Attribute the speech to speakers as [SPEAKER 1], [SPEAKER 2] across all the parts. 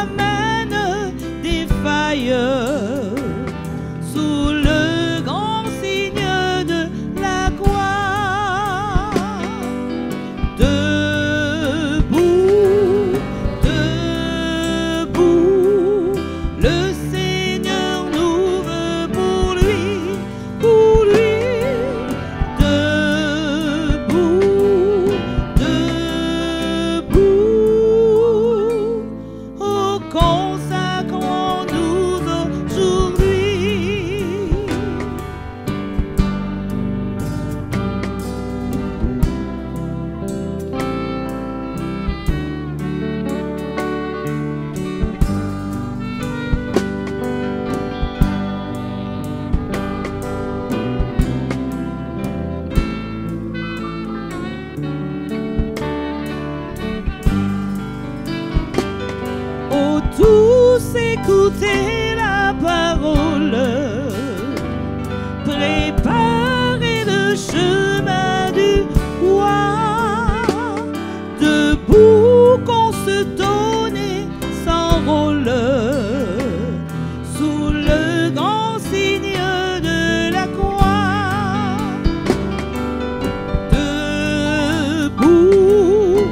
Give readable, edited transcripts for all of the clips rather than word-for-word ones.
[SPEAKER 1] amène des failles sous le grand signe de la croix. Debout, debout, le Seigneur nous veut pour lui, pour lui. Debout, debout, oh, consacrons-nous aujourd'hui. Oh, tous écoutez la parole, préparez le chemin du roi. Debout qu'on se donne et s'enrôle sous le grand signe de la croix. Debout,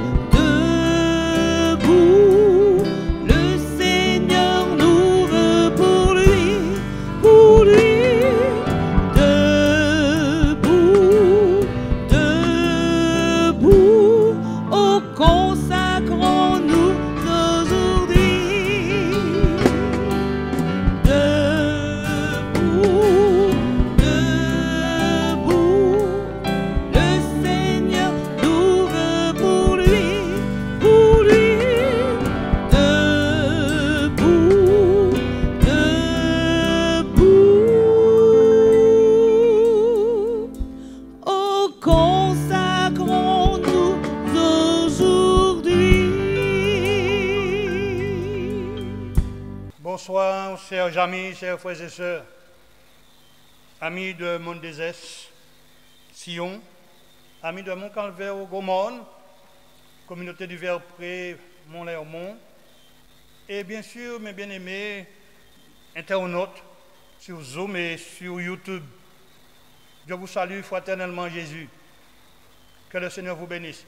[SPEAKER 1] debout, le Seigneur nous veut pour lui, pour lui. Debout, debout, oh, consacrons-nous aujourd'hui. Debout, debout, le Seigneur nous veut pour lui, pour lui. Debout, debout, oh, consacrons-nous aujourd'hui.
[SPEAKER 2] Bonsoir, chers amis, chers frères et sœurs, amis de Mont-des-Es, Sion, amis de Mont-Calvaire au Gaumont, communauté du Verpré, Mont-Lermont, et bien sûr, mes bien-aimés internautes sur Zoom et sur YouTube. Je vous salue fraternellement, Jésus. Que le Seigneur vous bénisse.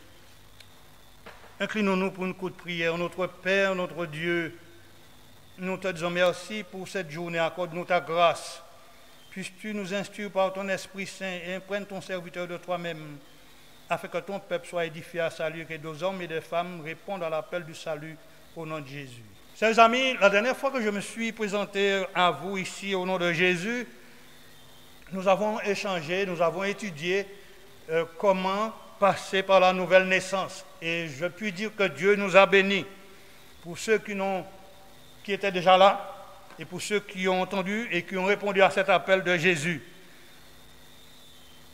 [SPEAKER 2] Inclinons-nous pour une courte prière. Notre Père, notre Dieu, nous te disons merci pour cette journée. Accorde-nous ta grâce. Puisses-tu nous instruire par ton Esprit Saint et imprègne ton serviteur de toi-même, afin que ton peuple soit édifié à salut et que des hommes et des femmes répondent à l'appel du salut au nom de Jésus. Chers amis, la dernière fois que je me suis présenté à vous ici au nom de Jésus, nous avons échangé, nous avons étudié comment passer par la nouvelle naissance. Et je puis dire que Dieu nous a bénis. Pour ceux qui étaient déjà là, et pour ceux qui ont entendu et qui ont répondu à cet appel de Jésus.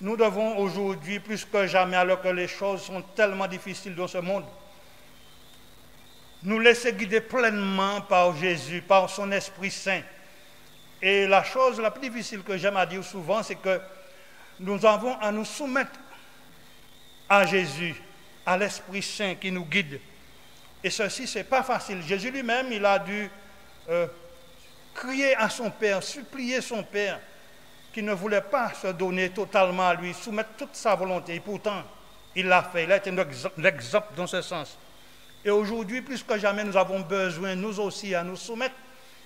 [SPEAKER 2] Nous devons aujourd'hui, plus que jamais, alors que les choses sont tellement difficiles dans ce monde, nous laisser guider pleinement par Jésus, par son Esprit Saint. Et la chose la plus difficile que j'aime à dire souvent, c'est que nous avons à nous soumettre à Jésus, à l'Esprit Saint qui nous guide. Et ceci, ce n'est pas facile. Jésus lui-même, il a dû crier à son Père, supplier son Père, qui ne voulait pas se donner totalement à lui, soumettre toute sa volonté. Et pourtant, il l'a fait. Il a été l'exemple dans ce sens. Et aujourd'hui, plus que jamais, nous avons besoin, nous aussi, à nous soumettre.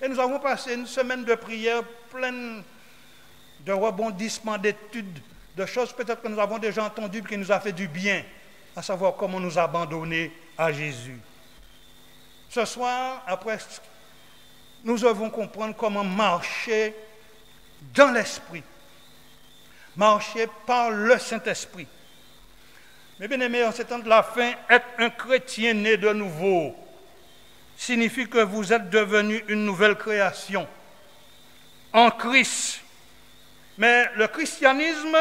[SPEAKER 2] Et nous avons passé une semaine de prière pleine de rebondissements, d'études, de choses peut-être que nous avons déjà entendues, qui nous a fait du bien, à savoir comment nous abandonner à Jésus. Ce soir, après, nous devons comprendre comment marcher dans l'Esprit, marcher par le Saint-Esprit. Mais bien aimés, en ce temps de la fin, être un chrétien né de nouveau signifie que vous êtes devenu une nouvelle création en Christ. Mais le christianisme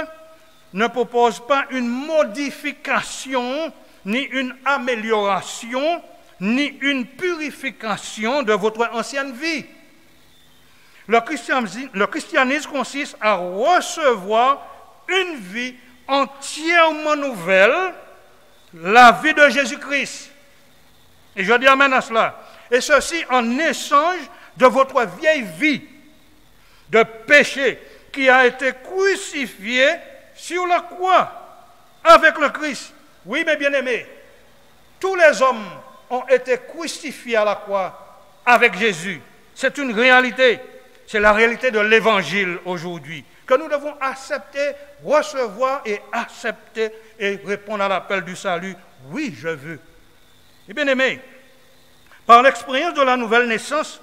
[SPEAKER 2] ne propose pas une modification, ni une amélioration, ni une purification de votre ancienne vie. Le christianisme consiste à recevoir une vie entièrement nouvelle, la vie de Jésus-Christ. Et je dis amen à cela. Et ceci en échange de votre vieille vie de péché qui a été crucifiée sur la croix avec le Christ. Oui, mes bien-aimés, tous les hommes ont été crucifiés à la croix avec Jésus. C'est une réalité. C'est la réalité de l'Évangile aujourd'hui, que nous devons accepter, recevoir et accepter et répondre à l'appel du salut. Oui, je veux. Et bien aimé, par l'expérience de la nouvelle naissance,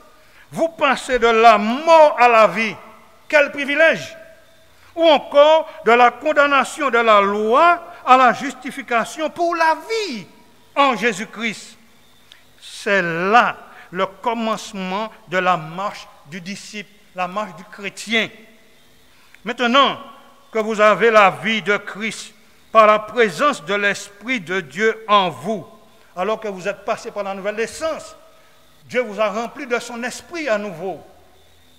[SPEAKER 2] vous passez de la mort à la vie. Quel privilège! Ou encore de la condamnation de la loi à la justification pour la vie en Jésus-Christ. C'est là le commencement de la marche du disciple, la marche du chrétien. Maintenant que vous avez la vie de Christ par la présence de l'Esprit de Dieu en vous, alors que vous êtes passé par la nouvelle naissance, Dieu vous a rempli de son esprit à nouveau.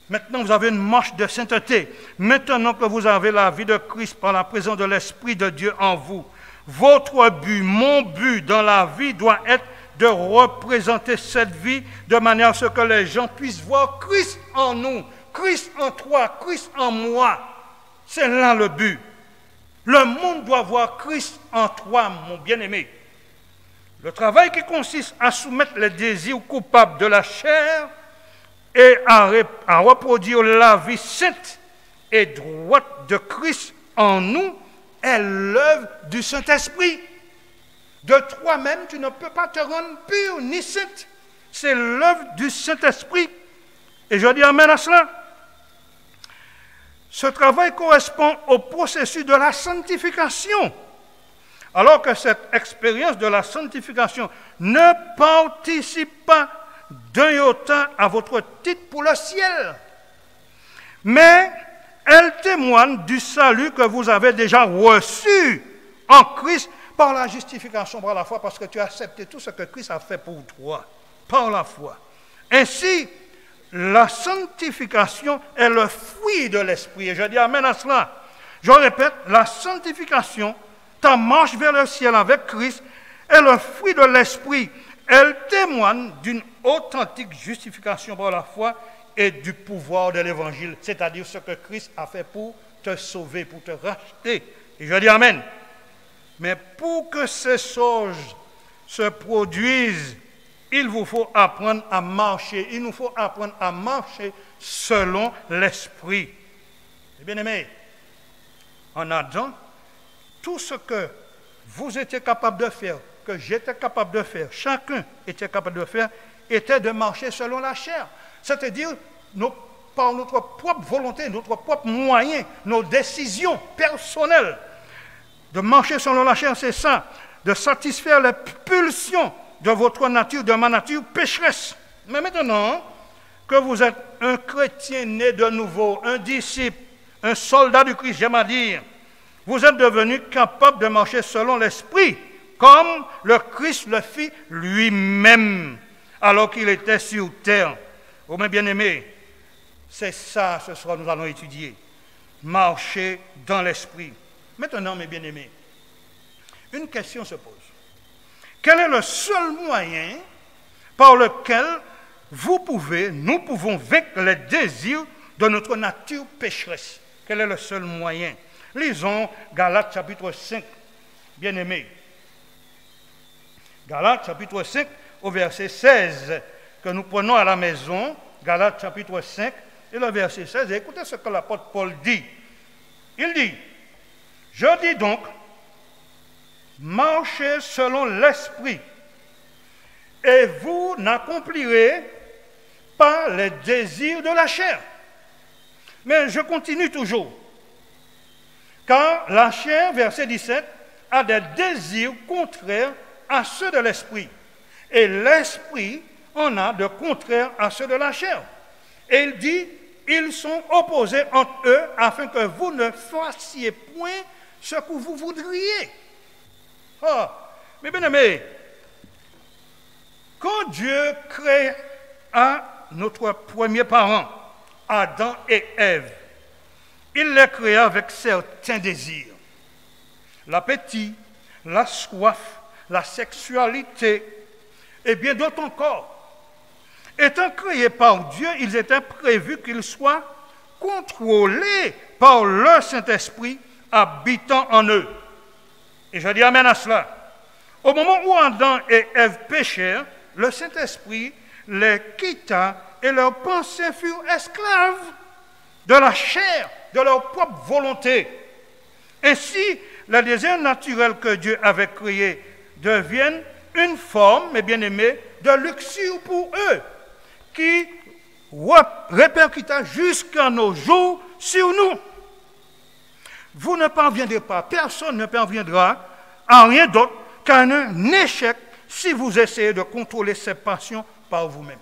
[SPEAKER 2] Maintenant, vous avez une marche de sainteté. Maintenant que vous avez la vie de Christ par la présence de l'Esprit de Dieu en vous, votre but, mon but dans la vie doit être de représenter cette vie de manière à ce que les gens puissent voir Christ en nous, Christ en toi, Christ en moi. C'est là le but. Le monde doit voir Christ en toi, mon bien-aimé. Le travail qui consiste à soumettre les désirs coupables de la chair et à reproduire la vie sainte et droite de Christ en nous est l'œuvre du Saint-Esprit. De toi-même, tu ne peux pas te rendre pur ni sainte. C'est l'œuvre du Saint-Esprit. Et je dis amen à cela. Ce travail correspond au processus de la sanctification. Alors que cette expérience de la sanctification ne participe pas d'un iota à votre titre pour le ciel, mais elle témoigne du salut que vous avez déjà reçu en Christ par la justification, par la foi, parce que tu as accepté tout ce que Christ a fait pour toi, par la foi. Ainsi, la sanctification est le fruit de l'Esprit. Et je dis amen à cela. Je répète, la sanctification, ta marche vers le ciel avec Christ, est le fruit de l'Esprit. Elle témoigne d'une authentique justification par la foi et du pouvoir de l'Évangile, c'est-à-dire ce que Christ a fait pour te sauver, pour te racheter. Et je dis amen. Mais pour que ces choses se produisent, il vous faut apprendre à marcher. Il nous faut apprendre à marcher selon l'Esprit. Et bien aimé, en Adam, tout ce que vous étiez capable de faire, que j'étais capable de faire, chacun était capable de faire, était de marcher selon la chair. C'est-à-dire, par notre propre volonté, notre propre moyen, nos décisions personnelles. De marcher selon la chair, c'est ça, de satisfaire les pulsions de votre nature, de ma nature pécheresse. Mais maintenant que vous êtes un chrétien né de nouveau, un disciple, un soldat du Christ, j'aime à dire, vous êtes devenu capable de marcher selon l'Esprit, comme le Christ le fit lui-même, alors qu'il était sur terre. Oh mes bien-aimés, c'est ça ce soir nous allons étudier. Marcher dans l'Esprit. Maintenant, mes bien-aimés, une question se pose. Quel est le seul moyen par lequel nous pouvons vaincre les désirs de notre nature pécheresse? Quel est le seul moyen? Lisons Galates chapitre 5, bien-aimés. Galates chapitre 5 au verset 16, que nous prenons à la maison. Galates chapitre 5 et le verset 16. Et écoutez ce que l'apôtre Paul dit. Il dit, je dis donc, marchez selon l'Esprit, et vous n'accomplirez pas les désirs de la chair. Mais je continue toujours. Car la chair, verset 17, a des désirs contraires à ceux de l'Esprit. Et l'Esprit en a de contraires à ceux de la chair. Et il dit, ils sont opposés entre eux afin que vous ne fassiez point ce que vous voudriez. Oh, mais bien aimé, quand Dieu crée notre premier parent, Adam et Ève, il les créa avec certains désirs. L'appétit, la soif, la sexualité et bien d'autres encore. étant créés par Dieu, ils étaient prévus qu'ils soient contrôlés par le Saint-Esprit habitant en eux. Et je dis amen à cela. Au moment où Adam et Ève péchèrent, le Saint-Esprit les quitta et leurs pensées furent esclaves de la chair, de leur propre volonté. Ainsi, les désirs naturels que Dieu avait créés deviennent une forme, mes bien-aimés, de luxure pour eux, qui répercuta jusqu'à nos jours sur nous. Vous ne parviendrez pas, personne ne parviendra à rien d'autre qu'à un échec si vous essayez de contrôler ces passions par vous-même.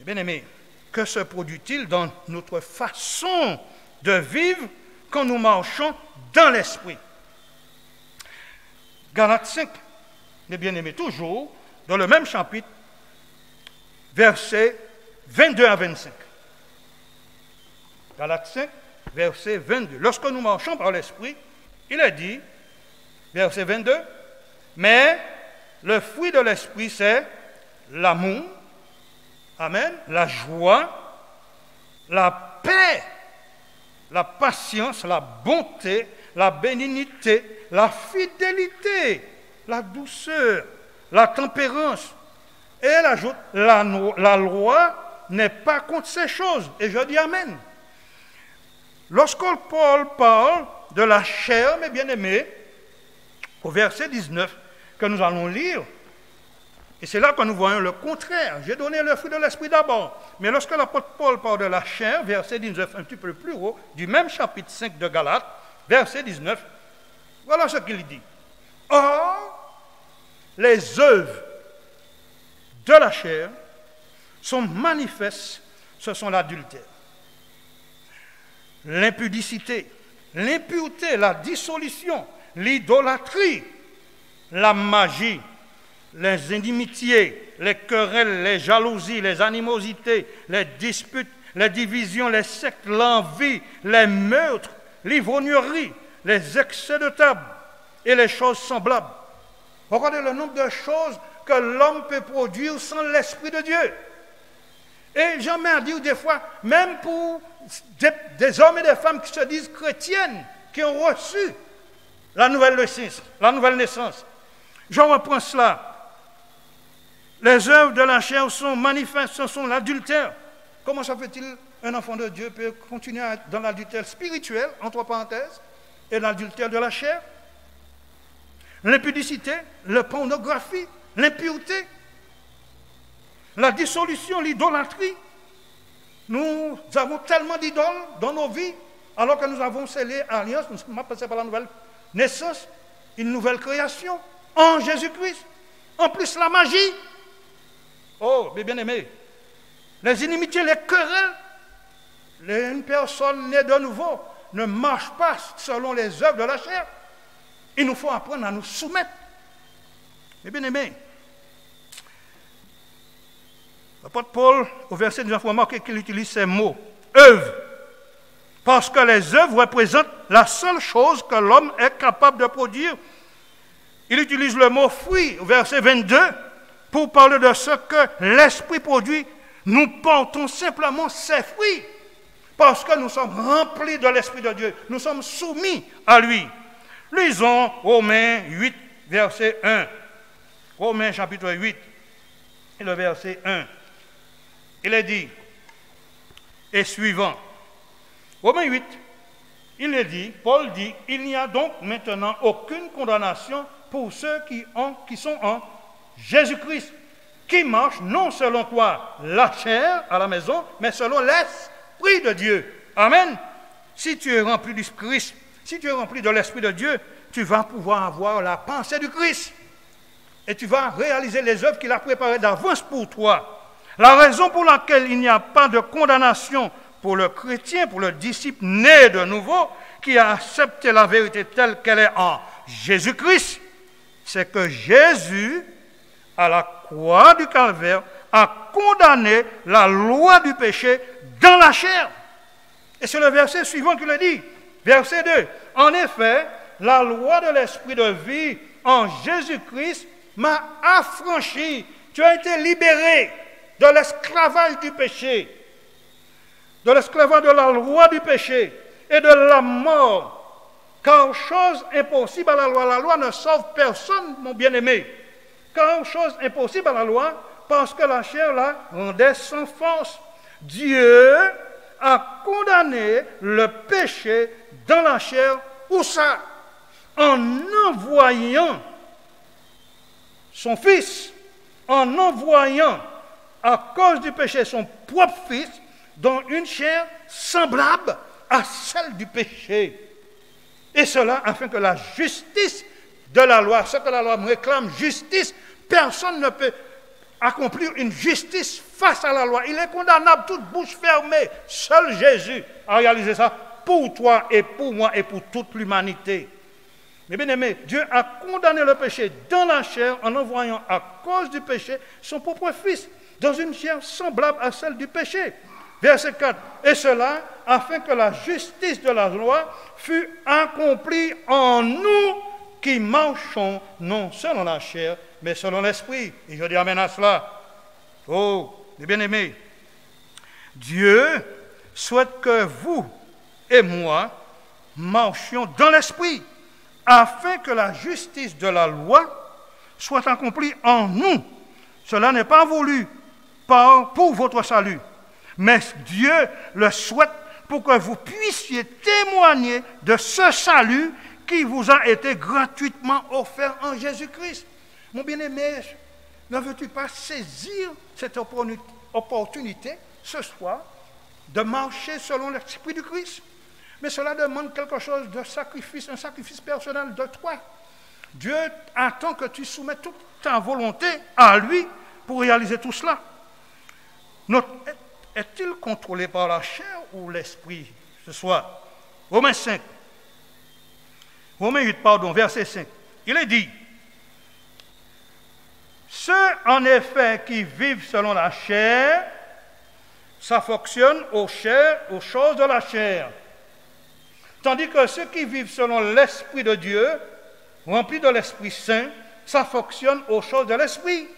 [SPEAKER 2] Bien-aimés, que se produit-il dans notre façon de vivre quand nous marchons dans l'esprit? Galates 5, mes bien-aimés, toujours dans le même chapitre, versets 22 à 25. Galates 5, verset 22. Lorsque nous marchons par l'esprit, il est dit, verset 22, mais le fruit de l'esprit, c'est l'amour, amen, la joie, la paix, la patience, la bonté, la bénignité, la fidélité, la douceur, la tempérance. Et elle ajoute, la loi n'est pas contre ces choses. Et je dis amen. Lorsque Paul parle de la chair, mes bien-aimés, au verset 19 que nous allons lire, et c'est là que nous voyons le contraire. J'ai donné le fruit de l'esprit d'abord. Mais lorsque l'apôtre Paul parle de la chair, verset 19, un petit peu plus haut, du même chapitre 5 de Galates, verset 19, voilà ce qu'il dit. Or, les œuvres de la chair sont manifestes, ce sont l'adultère, l'impudicité, l'impureté, la dissolution, l'idolâtrie, la magie, les inimitiés, les querelles, les jalousies, les animosités, les disputes, les divisions, les sectes, l'envie, les meurtres, l'ivrognerie, les excès de table et les choses semblables. Regardez le nombre de choses que l'homme peut produire sans l'Esprit de Dieu. Et j'aime à dire des fois, même pour des hommes et des femmes qui se disent chrétiennes, qui ont reçu la nouvelle naissance. Je reprends cela. Les œuvres de la chair sont manifestes, ce sont l'adultère. Comment ça fait-il un enfant de Dieu peut continuer à être dans l'adultère spirituel, entre parenthèses, et l'adultère de la chair? L'impudicité, la pornographie, l'impureté, la dissolution, l'idolâtrie. Nous avons tellement d'idoles dans nos vies, alors que nous avons scellé alliance, nous sommes passés par la nouvelle naissance, une nouvelle création en Jésus-Christ. En plus, la magie. Oh, mes bien-aimés, les inimitiés, les querelles, une personne née de nouveau ne marche pas selon les œuvres de la chair. Il nous faut apprendre à nous soumettre. Mes bien-aimés, l'apôtre Paul, au verset 19, vous remarquez qu'il utilise ces mots, œuvre, parce que les œuvres représentent la seule chose que l'homme est capable de produire. Il utilise le mot fruit, au verset 22, pour parler de ce que l'esprit produit. Nous portons simplement ses fruits, parce que nous sommes remplis de l'Esprit de Dieu. Nous sommes soumis à lui. Lisons Romains 8, verset 1. Romains chapitre 8, et le verset 1. Il est dit, et suivant. Romains 8, il est dit, Paul dit, il n'y a donc maintenant aucune condamnation pour ceux qui sont en Jésus-Christ, qui marchent non selon quoi la chair à la maison, mais selon l'Esprit de Dieu. Amen. Si tu es rempli du Christ, si tu es rempli de l'Esprit de Dieu, tu vas pouvoir avoir la pensée du Christ. Et tu vas réaliser les œuvres qu'il a préparées d'avance pour toi. La raison pour laquelle il n'y a pas de condamnation pour le chrétien, pour le disciple né de nouveau, qui a accepté la vérité telle qu'elle est en Jésus-Christ, c'est que Jésus, à la croix du Calvaire, a condamné la loi du péché dans la chair. Et c'est le verset suivant qui le dit. Verset 2. En effet, la loi de l'esprit de vie en Jésus-Christ m'a affranchi. Tu as été libéré de l'esclavage du péché, de l'esclavage de la loi du péché et de la mort. Car chose impossible à la loi ne sauve personne, mon bien-aimé. Car chose impossible à la loi, parce que la chair la rendait sans force. Dieu a condamné le péché dans la chair, où ça? En envoyant son Fils, en envoyant à cause du péché son propre Fils dans une chair semblable à celle du péché. Et cela afin que la justice de la loi, ce que la loi me réclame, justice, personne ne peut accomplir une justice face à la loi. Il est condamnable, toute bouche fermée. Seul Jésus a réalisé ça pour toi et pour moi et pour toute l'humanité. Mais bien aimé, Dieu a condamné le péché dans la chair en envoyant à cause du péché son propre Fils dans une chair semblable à celle du péché. Verset 4. Et cela afin que la justice de la loi fût accomplie en nous qui marchons non selon la chair, mais selon l'esprit. Et je dis amen à cela. Oh, mes bien-aimés, Dieu souhaite que vous et moi marchions dans l'esprit, afin que la justice de la loi soit accomplie en nous. Cela n'est pas voulu pour votre salut, mais Dieu le souhaite pour que vous puissiez témoigner de ce salut qui vous a été gratuitement offert en Jésus-Christ. Mon bien-aimé, ne veux-tu pas saisir cette opportunité ce soir de marcher selon l'esprit du Christ? Mais cela demande quelque chose de sacrifice, un sacrifice personnel de toi. Dieu attend que tu soumettes toute ta volonté à lui pour réaliser tout cela. Est-il contrôlé par la chair ou l'esprit ce soir? Romains 8, verset 5. Il est dit, ceux en effet qui vivent selon la chair, ça fonctionne aux choses de la chair. Tandis que ceux qui vivent selon l'Esprit de Dieu, remplis de l'Esprit Saint, ça fonctionne aux choses de l'Esprit.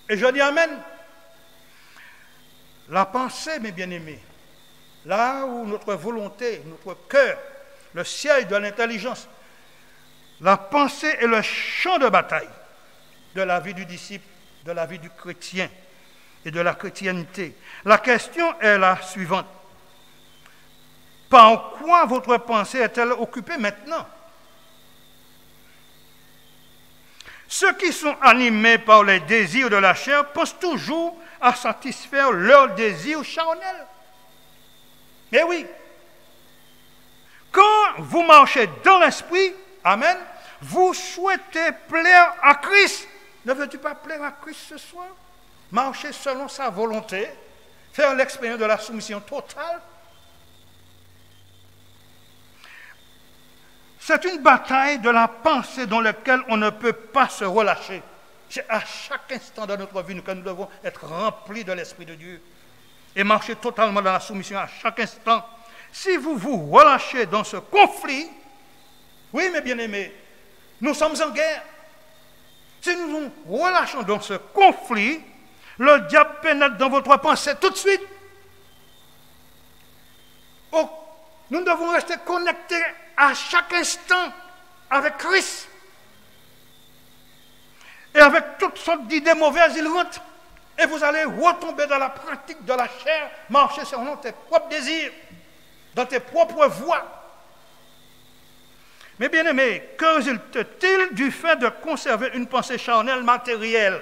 [SPEAKER 2] Et je dis amen. La pensée, mes bien-aimés, là où notre volonté, notre cœur, le siège de l'intelligence, la pensée est le champ de bataille de la vie du disciple, de la vie du chrétien et de la chrétienté. La question est la suivante. Par quoi votre pensée est-elle occupée maintenant? Ceux qui sont animés par les désirs de la chair pensent toujours à satisfaire leurs désirs charnels. Mais oui, quand vous marchez dans l'esprit, amen, vous souhaitez plaire à Christ. Ne veux-tu pas plaire à Christ ce soir? Marcher selon sa volonté, faire l'expérience de la soumission totale. C'est une bataille de la pensée dans laquelle on ne peut pas se relâcher. C'est à chaque instant de notre vie que nous devons être remplis de l'Esprit de Dieu et marcher totalement dans la soumission à chaque instant. Si vous vous relâchez dans ce conflit, oui, mes bien-aimés, nous sommes en guerre. Si nous nous relâchons dans ce conflit, le diable pénètre dans votre pensée tout de suite. Oh, nous devons rester connectés à chaque instant avec Christ. Et avec toutes sortes d'idées mauvaises, il rentre. Et vous allez retomber dans la pratique de la chair, marcher selon tes propres désirs, dans tes propres voies. Mais bien aimé, que résulte-t-il du fait de conserver une pensée charnelle matérielle?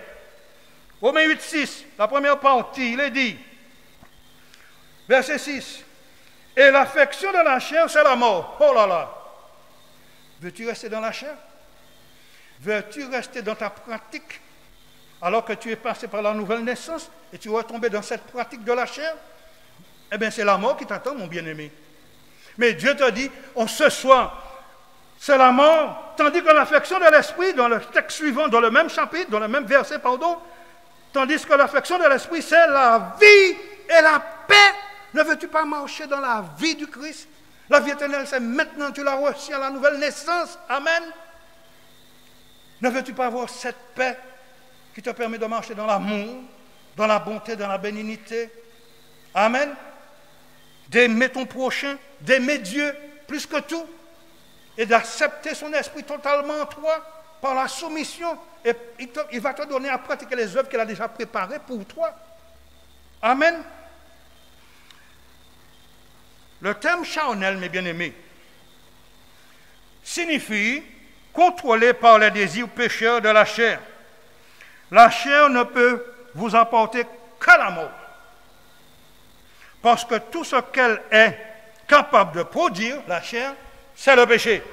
[SPEAKER 2] Romains 8, 6, la première partie, il est dit, verset 6, et l'affection de la chair, c'est la mort. Oh là là! Veux-tu rester dans la chair? Veux-tu rester dans ta pratique alors que tu es passé par la nouvelle naissance et tu vas tomber dans cette pratique de la chair? Eh bien, c'est la mort qui t'attend, mon bien-aimé. Mais Dieu te dit, ce soir, c'est la mort, tandis que l'affection de l'esprit, dans le texte suivant, dans le même chapitre, dans le même verset, tandis que l'affection de l'esprit, c'est la vie et la paix. Ne veux-tu pas marcher dans la vie du Christ? La vie éternelle, c'est maintenant, tu l'as reçue à la nouvelle naissance. Amen. Ne veux-tu pas avoir cette paix qui te permet de marcher dans l'amour, dans la bonté, dans la bénignité? Amen. D'aimer ton prochain, d'aimer Dieu plus que tout, et d'accepter son esprit totalement en toi par la soumission. Et il va te donner à pratiquer les œuvres qu'il a déjà préparées pour toi. Amen. Le terme charnel, mes bien-aimés, signifie contrôlé par les désirs pécheurs de la chair. La chair ne peut vous apporter que la mort. Parce que tout ce qu'elle est capable de produire, la chair, c'est le péché.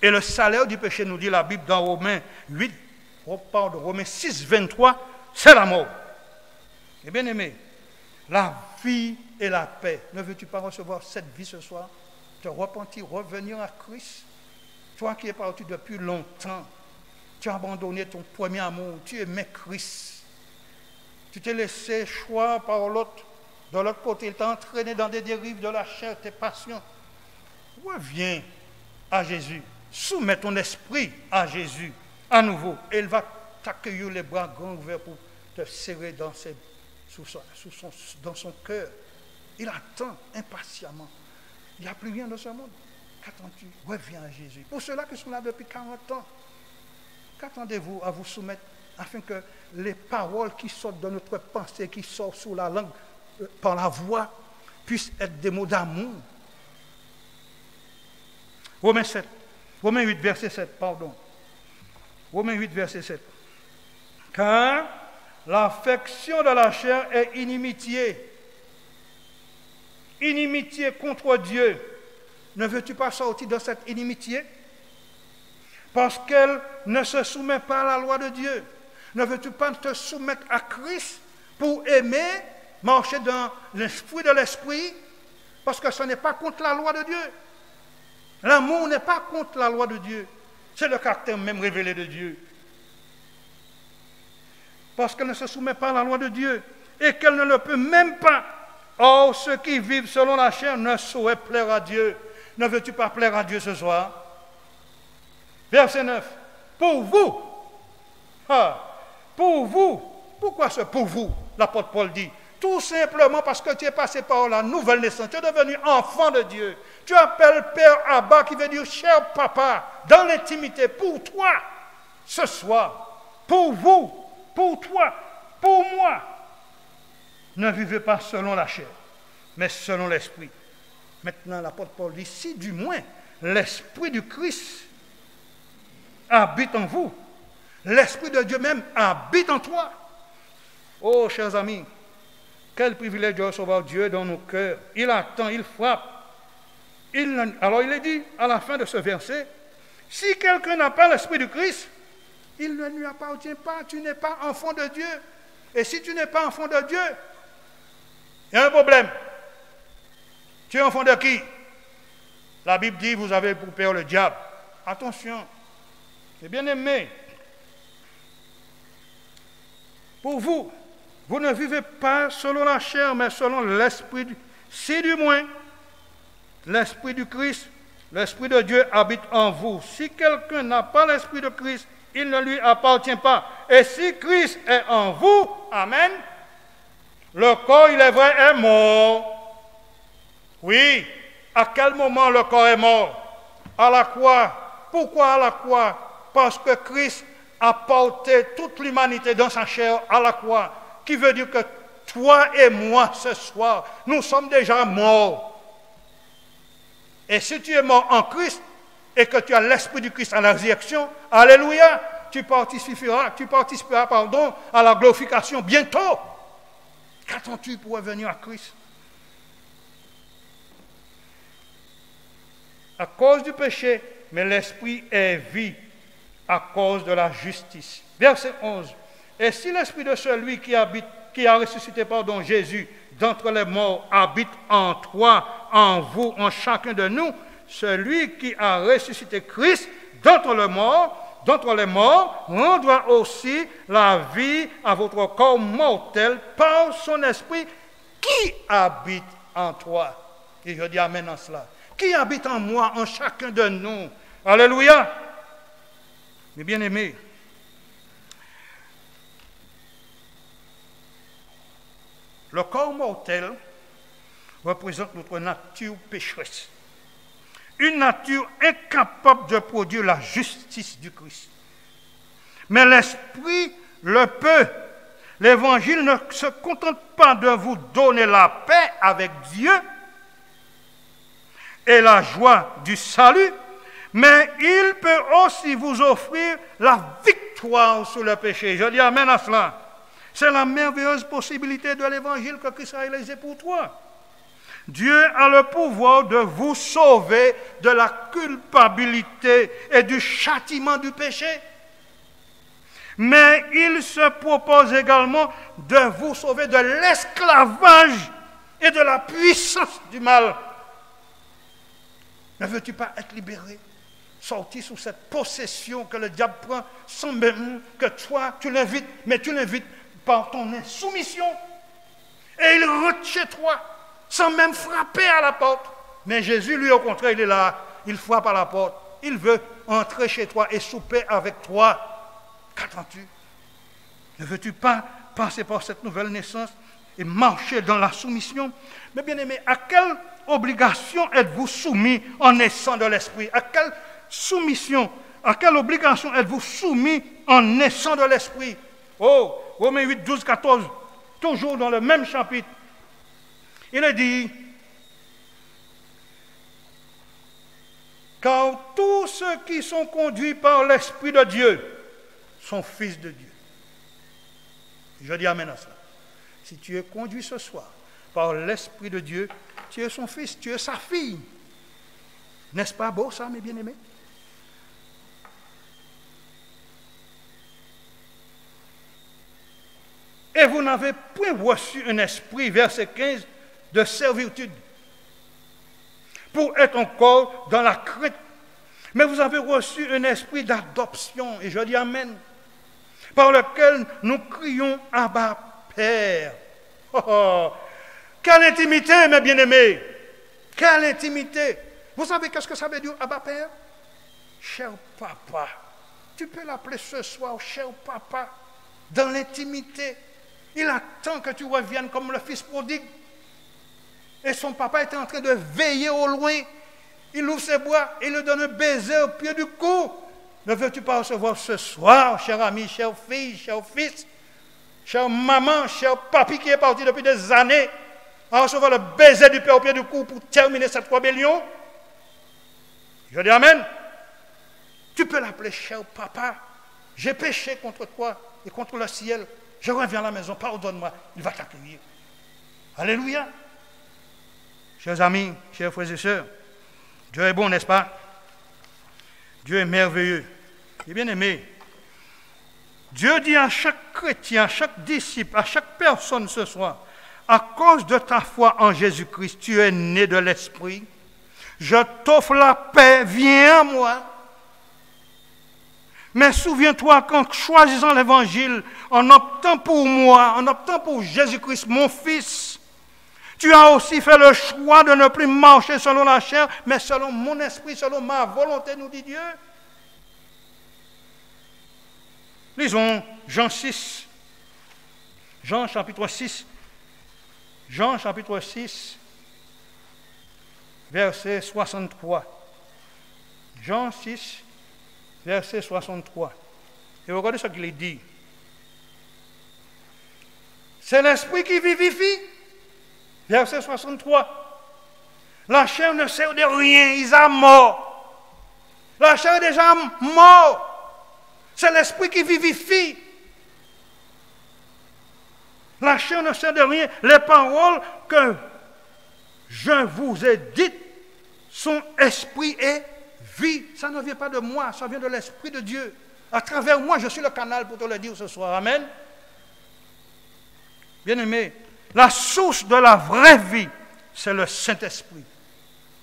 [SPEAKER 2] Et le salaire du péché, nous dit la Bible dans Romains 6, 23, c'est la mort. Et bien aimé, la vie et la paix, ne veux-tu pas recevoir cette vie ce soir? Te repentir, revenir à Christ? Toi qui es parti depuis longtemps, tu as abandonné ton premier amour, tu aimais Christ. Tu t'es laissé choir par l'autre. De l'autre côté, il t'a entraîné dans des dérives de la chair, tes passions. Reviens à Jésus. Soumets ton esprit à Jésus à nouveau. Et il va t'accueillir les bras grands ouverts pour te serrer dans son cœur. Il attend impatiemment. Il n'y a plus rien dans ce monde. Qu'attends-tu? Reviens à Jésus. Pour ceux-là qui sont là depuis 40 ans, qu'attendez-vous à vous soumettre afin que les paroles qui sortent de notre pensée, qui sortent sous la langue, par la voix, puissent être des mots d'amour? Romains 8, verset 7, pardon. Romains 8, verset 7. Car l'affection de la chair est inimitié. Inimitié contre Dieu. Ne veux-tu pas sortir de cette inimitié? Parce qu'elle ne se soumet pas à la loi de Dieu. Ne veux-tu pas te soumettre à Christ pour aimer, marcher dans l'esprit de l'esprit? Parce que ce n'est pas contre la loi de Dieu. L'amour n'est pas contre la loi de Dieu. C'est le caractère même révélé de Dieu. Parce qu'elle ne se soumet pas à la loi de Dieu et qu'elle ne le peut même pas. Or, ceux qui vivent selon la chair ne sauraient plaire à Dieu. Ne veux-tu pas plaire à Dieu ce soir? Verset 9. Pour vous. Pour vous. Pourquoi ce pour vous? L'apôtre Paul dit. Tout simplement parce que tu es passé par la nouvelle naissance. Tu es devenu enfant de Dieu. Tu appelles Père Abba, qui veut dire cher papa, dans l'intimité, pour toi, ce soir. Pour vous, pour toi, pour moi. Ne vivez pas selon la chair, mais selon l'esprit. Maintenant, l'apôtre Paul dit, si du moins l'esprit du Christ habite en vous, l'esprit de Dieu même habite en toi. Oh, chers amis, quel privilège de recevoir Dieu dans nos cœurs. Il attend, il frappe. Alors il est dit à la fin de ce verset, si quelqu'un n'a pas l'esprit du Christ, il ne lui appartient pas, tu n'es pas enfant de Dieu. Et si tu n'es pas enfant de Dieu, il y a un problème. Tu es enfant de qui? La Bible dit, vous avez pour père le diable. Attention, mes bien-aimés, pour vous, vous ne vivez pas selon la chair, mais selon l'esprit. Si du moins, l'esprit du Christ, l'esprit de Dieu habite en vous. Si quelqu'un n'a pas l'esprit de Christ, il ne lui appartient pas. Et si Christ est en vous, amen, le corps, il est vrai, est mort. Oui, à quel moment le corps est mort? À la croix. Pourquoi à la croix? Parce que Christ a porté toute l'humanité dans sa chair à la croix. Qui veut dire que toi et moi, ce soir, nous sommes déjà morts. Et si tu es mort en Christ et que tu as l'esprit du Christ à la résurrection, alléluia, tu participeras à la glorification bientôt. Qu'attends-tu pour revenir à Christ? À cause du péché, mais l'esprit est vie à cause de la justice. Verset 11. Et si l'esprit de celui qui a ressuscité Jésus d'entre les morts habite en toi, en vous, en chacun de nous, celui qui a ressuscité Christ d'entre les morts rendra aussi la vie à votre corps mortel par son esprit qui habite en toi. Et je dis amen en cela. Qui habite en moi, en chacun de nous. Alléluia. Mes bien-aimés, le corps mortel représente notre nature pécheresse. Une nature incapable de produire la justice du Christ. Mais l'Esprit le peut. L'Évangile ne se contente pas de vous donner la paix avec Dieu et la joie du salut, mais il peut aussi vous offrir la victoire sur le péché. Je dis amen à cela. C'est la merveilleuse possibilité de l'Évangile que Christ a réalisé pour toi. Dieu a le pouvoir de vous sauver de la culpabilité et du châtiment du péché. Mais il se propose également de vous sauver de l'esclavage et de la puissance du mal. Ne veux-tu pas être libéré, sorti sous cette possession que le diable prend sans même que toi, tu l'invites, mais tu l'invites par ton insoumission. Et il rentre chez toi sans même frapper à la porte. Mais Jésus, lui, au contraire, il est là, il frappe à la porte. Il veut entrer chez toi et souper avec toi. Qu'attends-tu? Ne veux-tu pas passer par cette nouvelle naissance et marcher dans la soumission? Mais bien aimé, à quelle obligation êtes-vous soumis en naissant de l'Esprit? À quelle soumission, à quelle obligation êtes-vous soumis en naissant de l'Esprit? Oh, Romains 8, 12, 14, toujours dans le même chapitre. Il est dit, car tous ceux qui sont conduits par l'Esprit de Dieu sont fils de Dieu. Je dis amen à cela. Si tu es conduit ce soir par l'Esprit de Dieu, tu es son fils, tu es sa fille. N'est-ce pas beau ça, mes bien-aimés? Et vous n'avez point reçu un esprit, verset 15, de servitude, pour être encore dans la crainte. Mais vous avez reçu un esprit d'adoption, et je dis amen, par lequel nous crions Abba, Père. Oh, oh. Quelle intimité, mes bien-aimés! Quelle intimité! Vous savez qu'est-ce que ça veut dire, Abba, Père? Cher papa. Tu peux l'appeler ce soir, cher papa, dans l'intimité. Il attend que tu reviennes comme le fils prodigue. Et son papa était en train de veiller au loin. Il ouvre ses bras et lui donne un baiser au pied du cou. Ne veux-tu pas recevoir ce soir, cher ami, chère fille, cher fils, chère maman, cher papi qui est parti depuis des années, à recevoir le baiser du père au pied du cou pour terminer cette rébellion? Je dis amen. Tu peux l'appeler cher papa. J'ai péché contre toi et contre le ciel. Je reviens à la maison, pardonne-moi. Il va t'accueillir. Alléluia. Chers amis, chers frères et sœurs, Dieu est bon, n'est-ce pas? Dieu est merveilleux. Et bien aimé, Dieu dit à chaque chrétien, à chaque disciple, à chaque personne ce soir, à cause de ta foi en Jésus-Christ, tu es né de l'Esprit. Je t'offre la paix, viens à moi. Mais souviens-toi qu'en choisissant l'Évangile, en optant pour moi, en optant pour Jésus-Christ, mon Fils, tu as aussi fait le choix de ne plus marcher selon la chair, mais selon mon esprit, selon ma volonté, nous dit Dieu. Lisons Jean 6, Jean chapitre 6, Jean chapitre 6, verset 63. Jean 6, verset 63. Et regardez ce qu'il est dit. C'est l'esprit qui vivifie. Verset 63. La chair ne sert de rien, ils sont morts. La chair est déjà morte. C'est l'esprit qui vivifie. La chair ne sert de rien. Les paroles que je vous ai dites sont esprit et vie. Ça ne vient pas de moi, ça vient de l'Esprit de Dieu. À travers moi, je suis le canal pour te le dire ce soir. Amen. Bien-aimé, la source de la vraie vie, c'est le Saint-Esprit.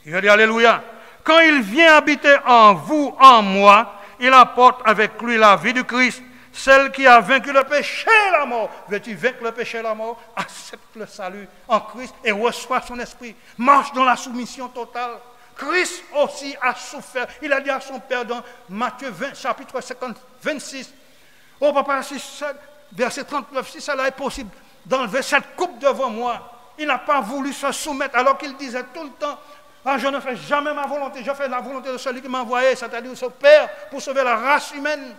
[SPEAKER 2] Il dit alléluia. Quand il vient habiter en vous, en moi, il apporte avec lui la vie du Christ, celle qui a vaincu le péché et la mort. Veux-tu vaincre le péché et la mort? Accepte le salut en Christ et reçois son esprit. Marche dans la soumission totale. Christ aussi a souffert. Il a dit à son Père dans Matthieu 20, chapitre 50, 26, « Oh papa, si verset 39, si cela est possible d'enlever cette coupe devant moi. » Il n'a pas voulu se soumettre alors qu'il disait tout le temps, « Ah, je ne fais jamais ma volonté, je fais la volonté de celui qui m'a envoyé, c'est-à-dire son Père, pour sauver la race humaine. »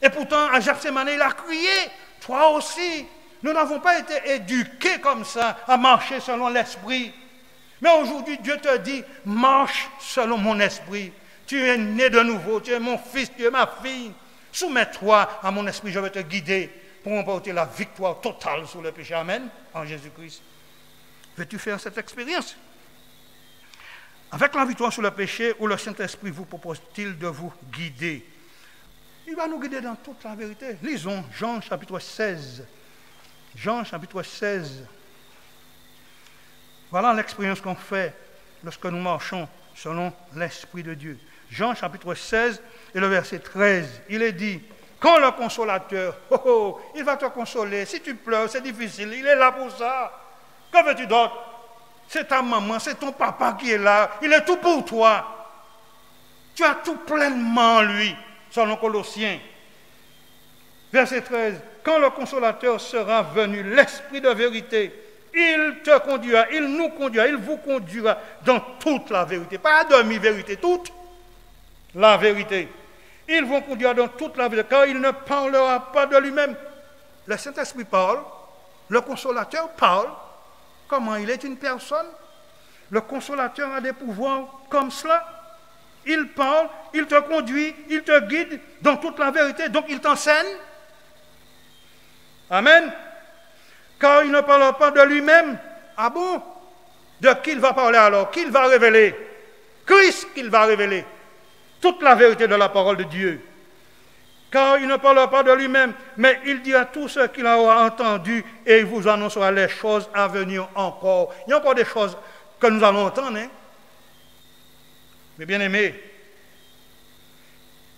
[SPEAKER 2] Et pourtant, à Gethsémani, il a crié, « Toi aussi, nous n'avons pas été éduqués comme ça, à marcher selon l'esprit. » Mais aujourd'hui, Dieu te dit, marche selon mon esprit. Tu es né de nouveau, tu es mon fils, tu es ma fille. Soumets-toi à mon esprit, je vais te guider pour emporter la victoire totale sur le péché. Amen, en Jésus-Christ. Veux-tu faire cette expérience? Avec la victoire sur le péché, où le Saint-Esprit vous propose-t-il de vous guider? Il va nous guider dans toute la vérité. Lisons Jean chapitre 16. Jean chapitre 16. Voilà l'expérience qu'on fait lorsque nous marchons selon l'Esprit de Dieu. Jean chapitre 16 et le verset 13, il est dit, quand le consolateur, il va te consoler, si tu pleures, c'est difficile, il est là pour ça. Que veux-tu d'autre? C'est ta maman, c'est ton papa qui est là, il est tout pour toi. Tu as tout pleinement en lui, selon Colossiens. Verset 13, quand le consolateur sera venu, l'Esprit de vérité, il te conduira, il nous conduira, il vous conduira dans toute la vérité. Pas la demi-vérité, toute la vérité. Ils vont conduire dans toute la vérité, car il ne parlera pas de lui-même. Le Saint-Esprit parle, le consolateur parle. Comment il est une personne? Le consolateur a des pouvoirs comme cela. Il parle, il te conduit, il te guide dans toute la vérité, donc il t'enseigne. Amen. Car il ne parle pas de lui-même. Ah bon? De qui il va parler alors? Qui il va révéler? Christ qu'il va révéler. Toute la vérité de la parole de Dieu. Car il ne parle pas de lui-même, mais il dira tout ce qu'il aura entendu et il vous annoncera les choses à venir encore. Il y a encore des choses que nous allons entendre. Hein? Mais bien aimés,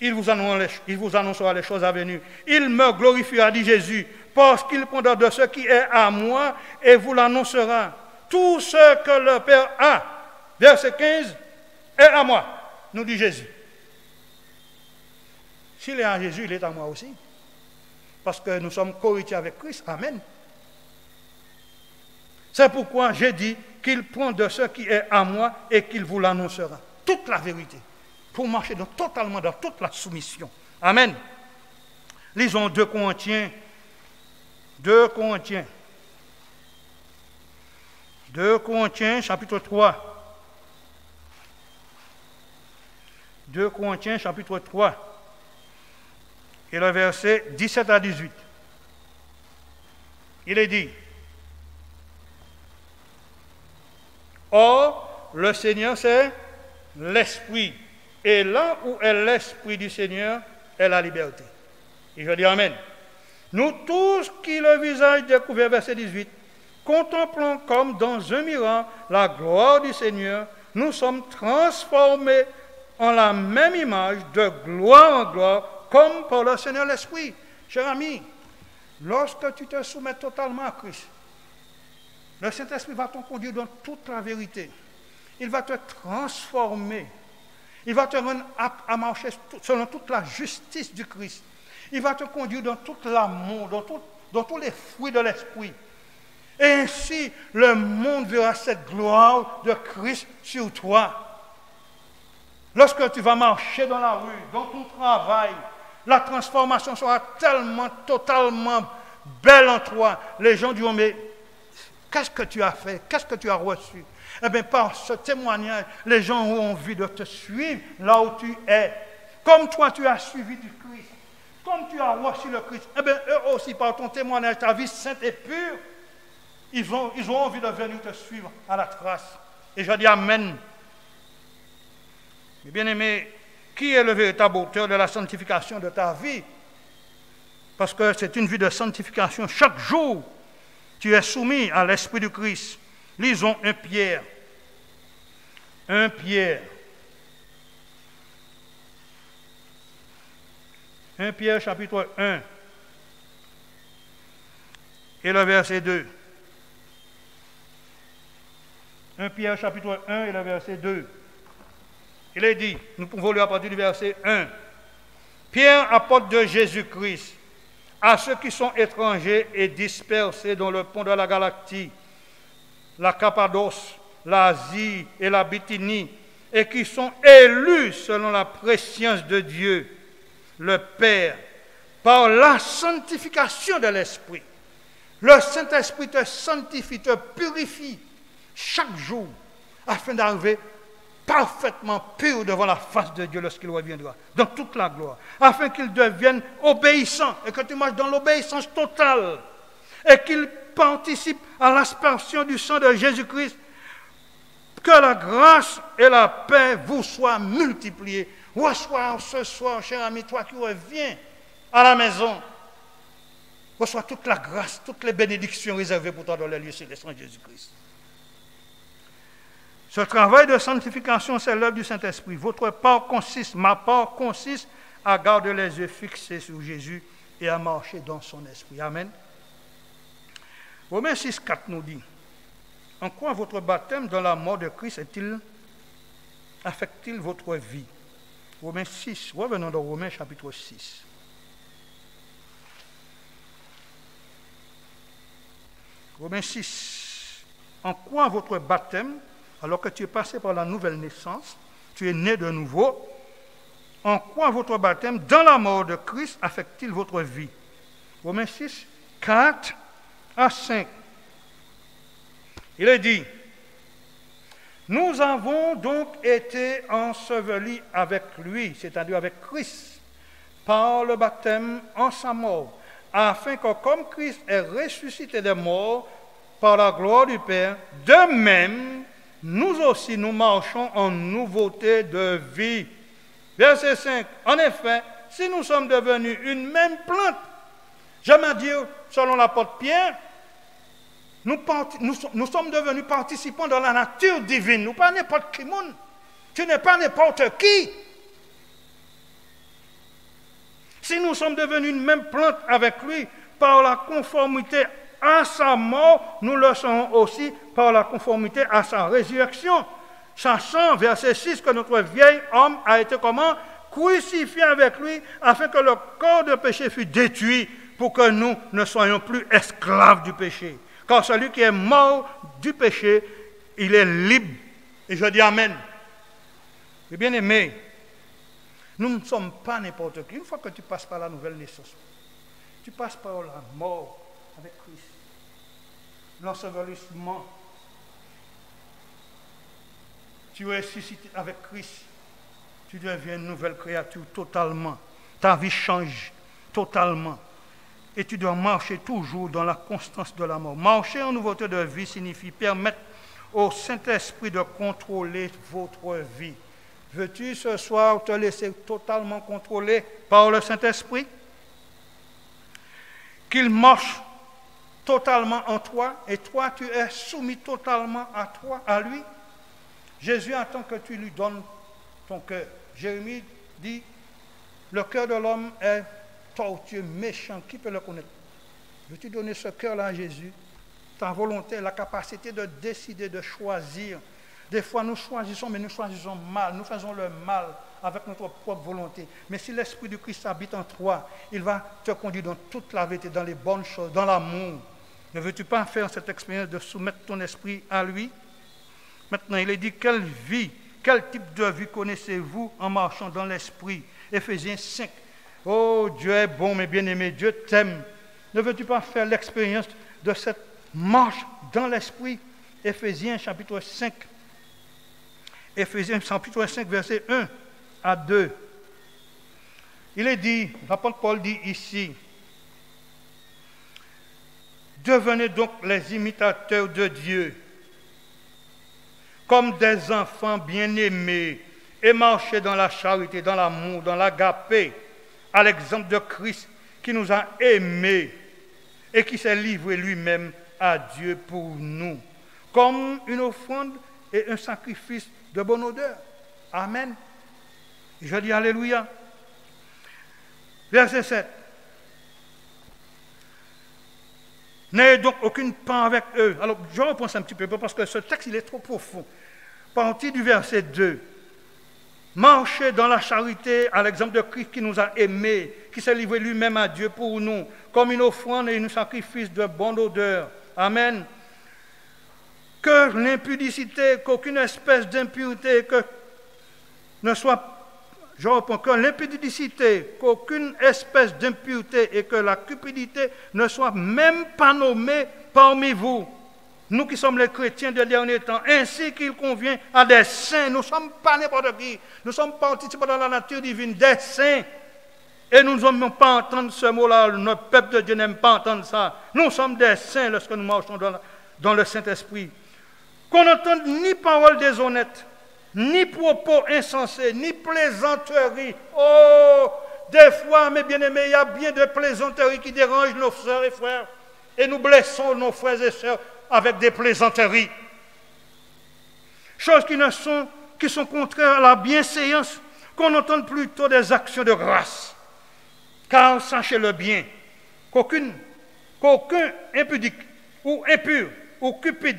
[SPEAKER 2] il vous annoncera les choses à venir. Il me glorifiera, dit Jésus, parce qu'il prendra de ce qui est à moi et vous l'annoncera. Tout ce que le Père a, verset 15, est à moi, nous dit Jésus. S'il est à Jésus, il est à moi aussi. Parce que nous sommes co-héritiers avec Christ. Amen. C'est pourquoi j'ai dit qu'il prend de ce qui est à moi et qu'il vous l'annoncera. Toute la vérité. Pour marcher totalement dans toute la soumission. Amen. Lisons 2 Corinthiens. 2 Corinthiens. 2 Corinthiens, chapitre 3. 2 Corinthiens, chapitre 3. Et le verset 17 à 18. Il est dit, or, le Seigneur, c'est l'Esprit. Et là où est l'Esprit du Seigneur, est la liberté. Et je dis Amen. Nous tous qui le visage découvert, verset 18, contemplons comme dans un miroir la gloire du Seigneur, nous sommes transformés en la même image de gloire en gloire, comme par le Seigneur l'Esprit. Cher ami, lorsque tu te soumets totalement à Christ, le Saint-Esprit va te conduire dans toute la vérité. Il va te transformer. Il va te rendre apte à marcher selon toute la justice du Christ. Il va te conduire dans tout l'amour, dans tous les fruits de l'Esprit. Et ainsi, le monde verra cette gloire de Christ sur toi. Lorsque tu vas marcher dans la rue, dans ton travail, la transformation sera tellement, totalement belle en toi. Les gens diront, mais qu'est-ce que tu as fait? Qu'est-ce que tu as reçu? Eh bien, par ce témoignage, les gens ont envie de te suivre là où tu es. Comme toi, tu as suivi du Christ. Comme tu as reçu le Christ. Eh bien, eux aussi, par ton témoignage, ta vie sainte et pure, ils ont envie de venir te suivre à la trace. Et je dis Amen. Mais bien aimé, qui est le véritable auteur de la sanctification de ta vie? Parce que c'est une vie de sanctification. Chaque jour, tu es soumis à l'Esprit du Christ. Lisons 1 Pierre. 1 Pierre. 1 Pierre chapitre 1. Et le verset 2. 1 Pierre chapitre 1 et le verset 2. Il est dit, nous pouvons lire à partir du verset 1. Pierre, apôtre de Jésus-Christ, à ceux qui sont étrangers et dispersés dans le pont de la Galatie, la Cappadoce, l'Asie et la Bithynie, et qui sont élus selon la prescience de Dieu, le Père, par la sanctification de l'Esprit. Le Saint-Esprit te sanctifie, te purifie chaque jour, afin d'arriver parfaitement pur devant la face de Dieu lorsqu'il reviendra, dans toute la gloire, afin qu'il devienne obéissant et que tu marches dans l'obéissance totale et qu'il participe à l'aspersion du sang de Jésus-Christ. Que la grâce et la paix vous soient multipliées. Reçois ce soir, cher ami, toi qui reviens à la maison, reçois toute la grâce, toutes les bénédictions réservées pour toi dans les lieux célestes en Jésus-Christ. Ce travail de sanctification, c'est l'œuvre du Saint-Esprit. Votre part consiste, ma part consiste à garder les yeux fixés sur Jésus et à marcher dans son esprit. Amen. Romains 6, 4 nous dit, en quoi votre baptême dans la mort de Christ affecte-t-il votre vie? Romains 6, revenons dans Romains chapitre 6. Romains 6, en quoi votre baptême, alors que tu es passé par la nouvelle naissance, tu es né de nouveau, en quoi votre baptême dans la mort de Christ affecte-t-il votre vie? Romains 6, 4 à 5. Il est dit, nous avons donc été ensevelis avec lui, c'est-à-dire avec Christ, par le baptême en sa mort, afin que comme Christ est ressuscité des morts par la gloire du Père, de même, nous aussi, nous marchons en nouveauté de vie. Verset 5. En effet, si nous sommes devenus une même plante, j'aime à dire, selon l'apôtre Pierre, nous sommes devenus participants dans la nature divine. Nous pas n'importe qui monde. Tu n'es pas n'importe qui. Si nous sommes devenus une même plante avec lui, par la conformité à sa mort, nous le serons aussi par la conformité à sa résurrection. Sachant, verset 6, que notre vieil homme a été comment? Crucifié avec lui, afin que le corps de péché fût détruit, pour que nous ne soyons plus esclaves du péché. Car celui qui est mort du péché, il est libre. Et je dis Amen. Et bien aimé, nous ne sommes pas n'importe qui. Une fois que tu passes par la nouvelle naissance, tu passes par la mort avec Christ, l'ensevelissement, tu ressuscites avec Christ, tu deviens une nouvelle créature totalement. Ta vie change totalement. Et tu dois marcher toujours dans la constance de la mort. Marcher en nouveauté de vie signifie permettre au Saint-Esprit de contrôler votre vie. Veux-tu ce soir te laisser totalement contrôler par le Saint-Esprit? Qu'il marche totalement en toi et toi tu es soumis totalement à lui. Jésus attend que tu lui donnes ton cœur. Jérémie dit, le cœur de l'homme est tortueux, méchant, qui peut le connaître? Veux-tu donner ce cœur-là à Jésus? Ta volonté, la capacité de décider, de choisir. Des fois nous choisissons, mais nous choisissons mal, nous faisons le mal avec notre propre volonté. Mais si l'Esprit de Christ habite en toi, il va te conduire dans toute la vérité, dans les bonnes choses, dans l'amour. Ne veux-tu pas faire cette expérience de soumettre ton esprit à lui? Maintenant, il est dit, quelle vie, quel type de vie connaissez-vous en marchant dans l'esprit? Éphésiens 5. Oh, Dieu est bon, mes bien-aimés, Dieu t'aime. Ne veux-tu pas faire l'expérience de cette marche dans l'esprit? Éphésiens chapitre 5. Éphésiens chapitre 5, verset 1 à 2. Il est dit, l'apôtre Paul dit ici, devenez donc les imitateurs de Dieu, comme des enfants bien-aimés, et marchez dans la charité, dans l'amour, dans l'agapé, à l'exemple de Christ qui nous a aimés et qui s'est livré lui-même à Dieu pour nous, comme une offrande et un sacrifice de bonne odeur. Amen. Je dis Alléluia. Verset 7. N'ayez donc aucune part avec eux. Alors, je repense un petit peu parce que ce texte, il est trop profond. Partie du verset 2. marcher dans la charité à l'exemple de Christ qui nous a aimés, qui s'est livré lui-même à Dieu pour nous, comme une offrande et un sacrifice de bonne odeur. Amen. Que l'impudicité, qu'aucune espèce d'impureté ne soit... Je reprends, que l'impudicité, qu'aucune espèce d'impureté et que la cupidité ne soient même pas nommées parmi vous. Nous qui sommes les chrétiens des derniers temps, ainsi qu'il convient à des saints. Nous ne sommes pas n'importe qui. Nous sommes participants dans la nature divine des saints. Et nous n'aimons pas entendre ce mot-là. Notre peuple de Dieu n'aime pas entendre ça. Nous sommes des saints lorsque nous marchons dans le Saint-Esprit. Qu'on n'entende ni paroles déshonnêtes, ni propos insensés, ni plaisanteries. Oh, des fois, mes bien-aimés, il y a bien de plaisanteries qui dérangent nos sœurs et frères. Et nous blessons nos frères et sœurs avec des plaisanteries. Choses qui sont contraires à la bienséance, qu'on entende plutôt des actions de grâce. Car sachez-le bien, qu'aucun impudique ou impur ou cupide,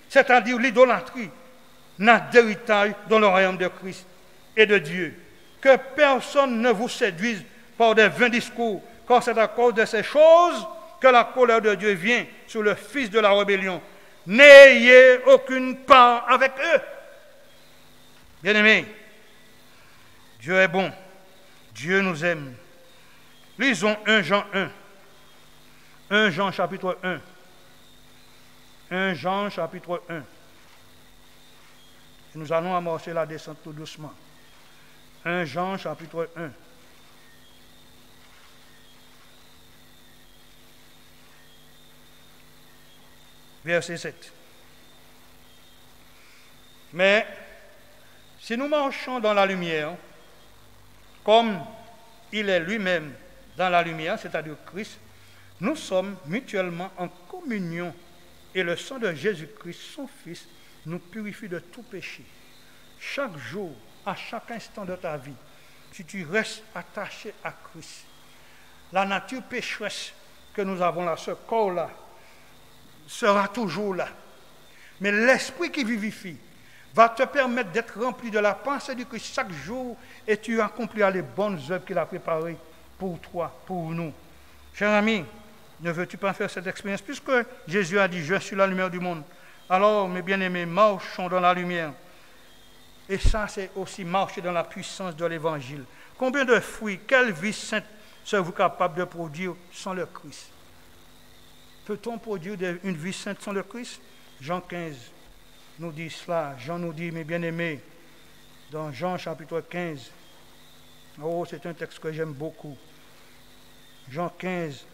[SPEAKER 2] c'est-à-dire l'idolâtrie, n'a d'héritage dans le royaume de Christ et de Dieu. Que personne ne vous séduise par des vains discours, car c'est à cause de ces choses que la colère de Dieu vient sur le fils de la rébellion. N'ayez aucune part avec eux. Bien-aimés, Dieu est bon, Dieu nous aime. Lisons 1 Jean 1. 1 Jean chapitre 1. 1 Jean chapitre 1. Nous allons amorcer la descente tout doucement. 1 Jean chapitre 1. Verset 7. Mais si nous marchons dans la lumière, comme il est lui-même dans la lumière, c'est-à-dire Christ, nous sommes mutuellement en communion et le sang de Jésus-Christ, son Fils, nous purifie de tout péché. Chaque jour, à chaque instant de ta vie, si tu restes attaché à Christ, la nature pécheresse que nous avons là, ce corps-là, sera toujours là. Mais l'esprit qui vivifie va te permettre d'être rempli de la pensée du Christ chaque jour et tu accompliras les bonnes œuvres qu'il a préparées pour toi, pour nous. Cher ami, ne veux-tu pas faire cette expérience? Puisque Jésus a dit, je suis la lumière du monde. Alors, mes bien-aimés, marchons dans la lumière. Et ça, c'est aussi marcher dans la puissance de l'Évangile. Combien de fruits, quelle vie sainte serez-vous capable de produire sans le Christ? Peut-on produire une vie sainte sans le Christ? Jean 15 nous dit cela. Jean nous dit, mes bien-aimés, dans Jean chapitre 15, oh, c'est un texte que j'aime beaucoup. Jean 15,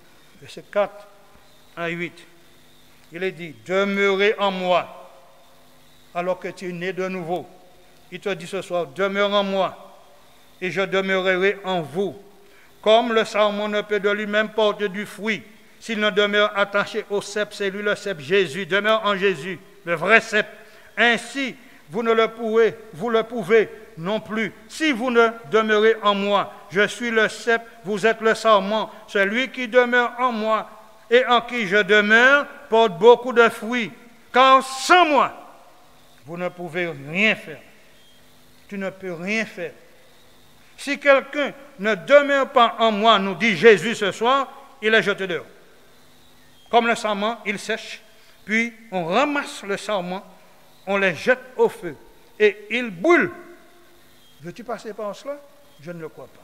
[SPEAKER 2] verset 4 à 8. Il est dit, demeurez en moi, alors que tu es né de nouveau. Il te dit ce soir, demeure en moi, et je demeurerai en vous. Comme le sarment ne peut de lui-même porter du fruit, s'il ne demeure attaché au cep, c'est lui le cep, Jésus, demeure en Jésus, le vrai cep. Ainsi, vous le pouvez non plus. Si vous ne demeurez en moi, je suis le cep, vous êtes le sarment. Celui qui demeure en moi et en qui je demeure porte beaucoup de fruits. Car sans moi, vous ne pouvez rien faire. Tu ne peux rien faire. Si quelqu'un ne demeure pas en moi, nous dit Jésus ce soir, il est jeté dehors. Comme le sarment, il sèche, puis on ramasse le sarment, on les jette au feu et il brûle. Veux-tu passer par cela? Je ne le crois pas.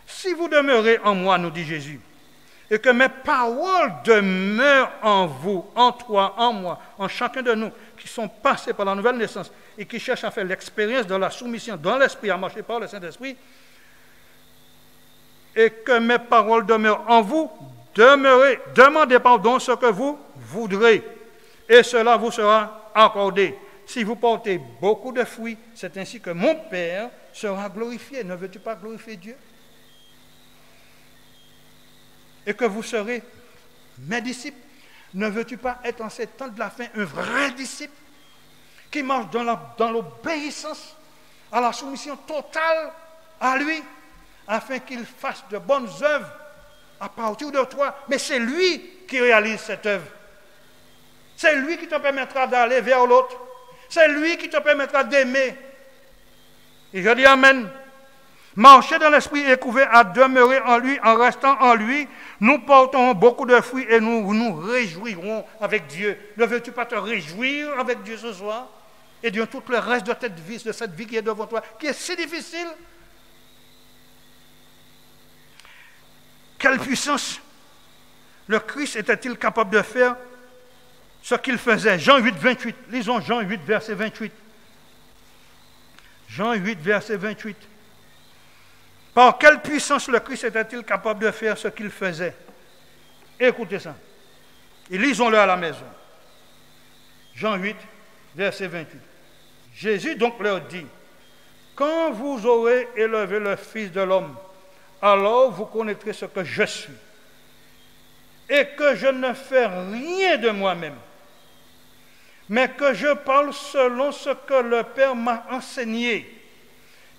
[SPEAKER 2] Si vous demeurez en moi, nous dit Jésus, et que mes paroles demeurent en vous, en toi, en moi, en chacun de nous, qui sont passés par la nouvelle naissance et qui cherchent à faire l'expérience de la soumission dans l'Esprit, à marcher par le Saint-Esprit, et que mes paroles demeurent en vous, demeurez, demandez pardon ce que vous voudrez, et cela vous sera accordé. Si vous portez beaucoup de fruits, c'est ainsi que mon Père sera glorifié. Ne veux-tu pas glorifier Dieu? Et que vous serez mes disciples. Ne veux-tu pas être en ces temps de la fin un vrai disciple qui marche dans l'obéissance, à la soumission totale à lui, afin qu'il fasse de bonnes œuvres à partir de toi? Mais c'est lui qui réalise cette œuvre. C'est lui qui te permettra d'aller vers l'autre. C'est lui qui te permettra d'aimer. Et je dis Amen. Marcher dans l'esprit éprouvé à demeurer en lui, en restant en lui, nous porterons beaucoup de fruits et nous nous réjouirons avec Dieu. Ne veux-tu pas te réjouir avec Dieu ce soir? Et durant tout le reste de cette vie qui est devant toi, qui est si difficile? Quelle puissance le Christ était-il capable de faire ce qu'il faisait? Jean 8, 28. Lisons Jean 8, verset 28. Jean 8, verset 28. Par quelle puissance le Christ était-il capable de faire ce qu'il faisait? Écoutez ça. Et lisons-le à la maison. Jean 8, verset 28. Jésus donc leur dit, quand vous aurez élevé le Fils de l'homme, alors vous connaîtrez ce que je suis, et que je ne fais rien de moi-même, mais que je parle selon ce que le Père m'a enseigné.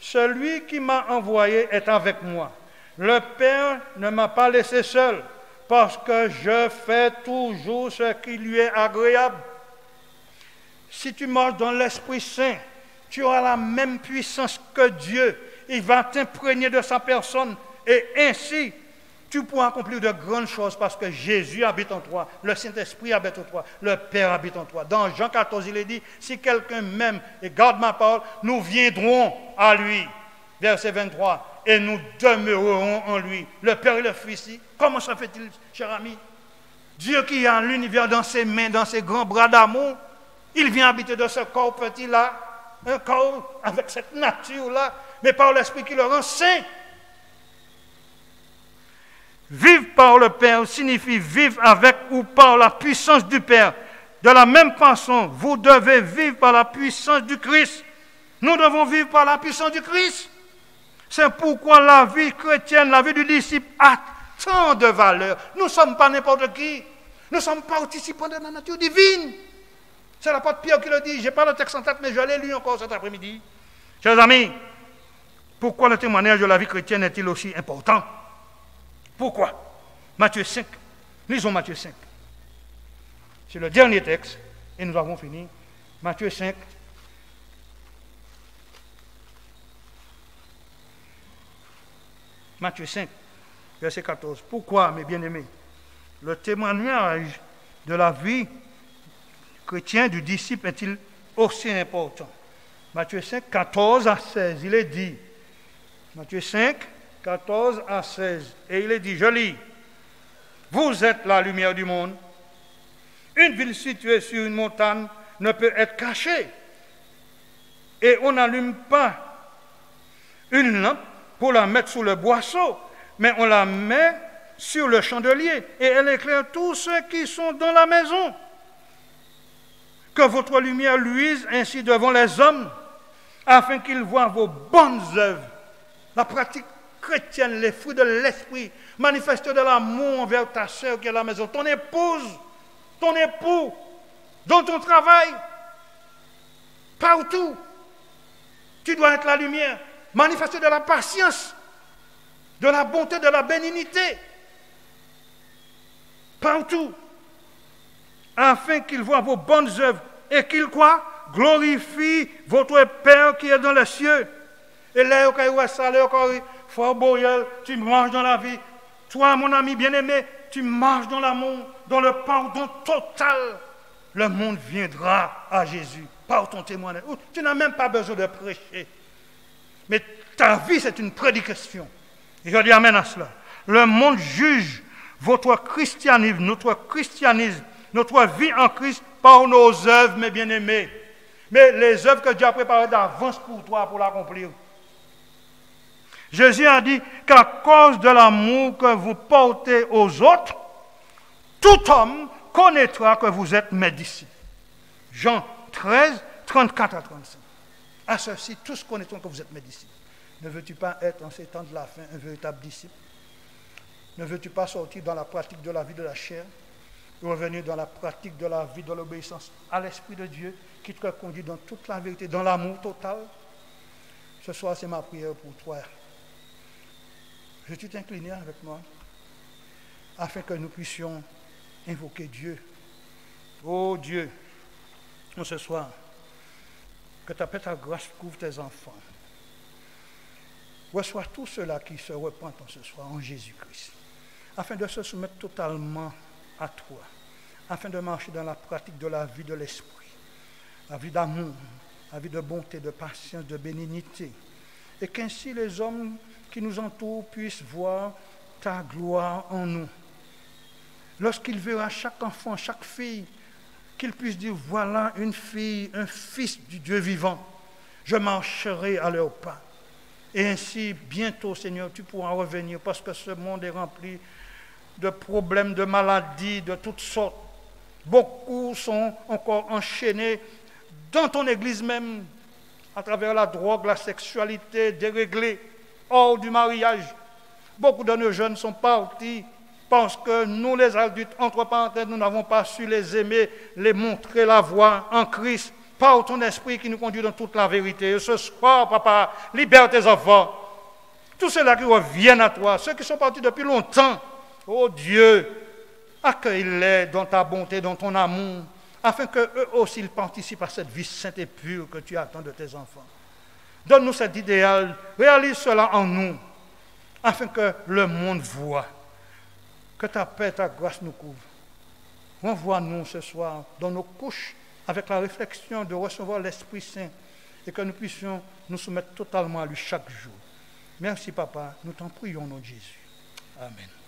[SPEAKER 2] Celui qui m'a envoyé est avec moi. Le Père ne m'a pas laissé seul, parce que je fais toujours ce qui lui est agréable. Si tu marches dans l'Esprit Saint, tu auras la même puissance que Dieu. Il va t'imprégner de sa personne, et ainsi, tu pourras accomplir de grandes choses parce que Jésus habite en toi, le Saint-Esprit habite en toi, le Père habite en toi. Dans Jean 14, il est dit, si quelqu'un m'aime et garde ma parole, nous viendrons à lui. Verset 23, et nous demeurerons en lui. Le Père et le Fils, comment ça fait-il, cher ami? Dieu qui a l'univers dans ses mains, dans ses grands bras d'amour, il vient habiter dans ce corps petit-là, un corps avec cette nature-là, mais par l'Esprit qui le rend saint. Vivre par le Père signifie vivre avec ou par la puissance du Père. De la même façon, vous devez vivre par la puissance du Christ. Nous devons vivre par la puissance du Christ. C'est pourquoi la vie chrétienne, la vie du disciple a tant de valeur. Nous ne sommes pas n'importe qui. Nous sommes participants de la nature divine. C'est l'apôtre Pierre qui le dit. Je n'ai pas le texte en tête, mais je l'ai lu encore cet après-midi. Chers amis, pourquoi le témoignage de la vie chrétienne est-il aussi important? Pourquoi? Matthieu 5. Lisons Matthieu 5. C'est le dernier texte et nous avons fini. Matthieu 5. Matthieu 5, verset 14. Pourquoi, mes bien-aimés, le témoignage de la vie chrétienne du disciple est-il aussi important? Matthieu 5, 14 à 16, il est dit. Matthieu 5, 14 à 16. Et il est dit, je lis, vous êtes la lumière du monde. Une ville située sur une montagne ne peut être cachée. Et on n'allume pas une lampe pour la mettre sous le boisseau, mais on la met sur le chandelier et elle éclaire tous ceux qui sont dans la maison. Que votre lumière luise ainsi devant les hommes, afin qu'ils voient vos bonnes œuvres. La pratique chrétienne, les fruits de l'esprit, manifester de l'amour envers ta sœur qui est à la maison, ton épouse, ton époux, dans ton travail, partout. Tu dois être la lumière. Manifester de la patience, de la bonté, de la bénignité, partout, afin qu'ils voient vos bonnes œuvres et qu'ils quoi? Glorifient votre Père qui est dans les cieux. Et là, frère Boyel, tu marches dans la vie. Toi, mon ami bien-aimé, tu marches dans l'amour, dans le pardon total. Le monde viendra à Jésus par ton témoignage. Tu n'as même pas besoin de prêcher. Mais ta vie, c'est une prédication. Et je dis amen à cela. Le monde juge votre christianisme, notre vie en Christ par nos œuvres, mes bien-aimés. Mais les œuvres que Dieu a préparées d'avance pour toi, pour l'accomplir. Jésus a dit qu'à cause de l'amour que vous portez aux autres, tout homme connaîtra que vous êtes mes disciples. Jean 13, 34 à 35. À ceci, tous connaîtront que vous êtes mes disciples. Ne veux-tu pas être en ces temps de la fin un véritable disciple? Ne veux-tu pas sortir dans la pratique de la vie de la chair et revenir dans la pratique de la vie de l'obéissance à l'Esprit de Dieu qui te conduit dans toute la vérité, dans l'amour total? Ce soir, c'est ma prière pour toi. Veux-tu t'incliner avec moi afin que nous puissions invoquer Dieu? Oh Dieu, ce soir, que ta paix, ta grâce couvre tes enfants. Reçois tous ceux-là qui se repentent ce soir en Jésus-Christ, afin de se soumettre totalement à toi, afin de marcher dans la pratique de la vie de l'esprit, la vie d'amour, la vie de bonté, de patience, de bénignité, et qu'ainsi les hommes qui nous entourent puissent voir ta gloire en nous. Lorsqu'ils verront chaque enfant, chaque fille, qu'ils puissent dire, voilà une fille, un fils du Dieu vivant, je marcherai à leurs pas. Et ainsi, bientôt, Seigneur, tu pourras revenir parce que ce monde est rempli de problèmes, de maladies, de toutes sortes. Beaucoup sont encore enchaînés dans ton Église même, à travers la drogue, la sexualité déréglée, hors du mariage. Beaucoup de nos jeunes sont partis parce que nous, les adultes, entre parenthèses, nous n'avons pas su les aimer, les montrer la voie en Christ, par ton esprit qui nous conduit dans toute la vérité. Et ce soir, papa, libère tes enfants. Tous ceux-là qui reviennent à toi, ceux qui sont partis depuis longtemps, oh Dieu, accueille-les dans ta bonté, dans ton amour, afin qu'eux aussi ils participent à cette vie sainte et pure que tu attends de tes enfants. Donne-nous cet idéal, réalise cela en nous, afin que le monde voie, que ta paix, ta grâce nous couvre. Renvoie-nous ce soir dans nos couches, avec la réflexion de recevoir l'Esprit Saint et que nous puissions nous soumettre totalement à lui chaque jour. Merci, papa. Nous t'en prions au nom de Jésus. Amen.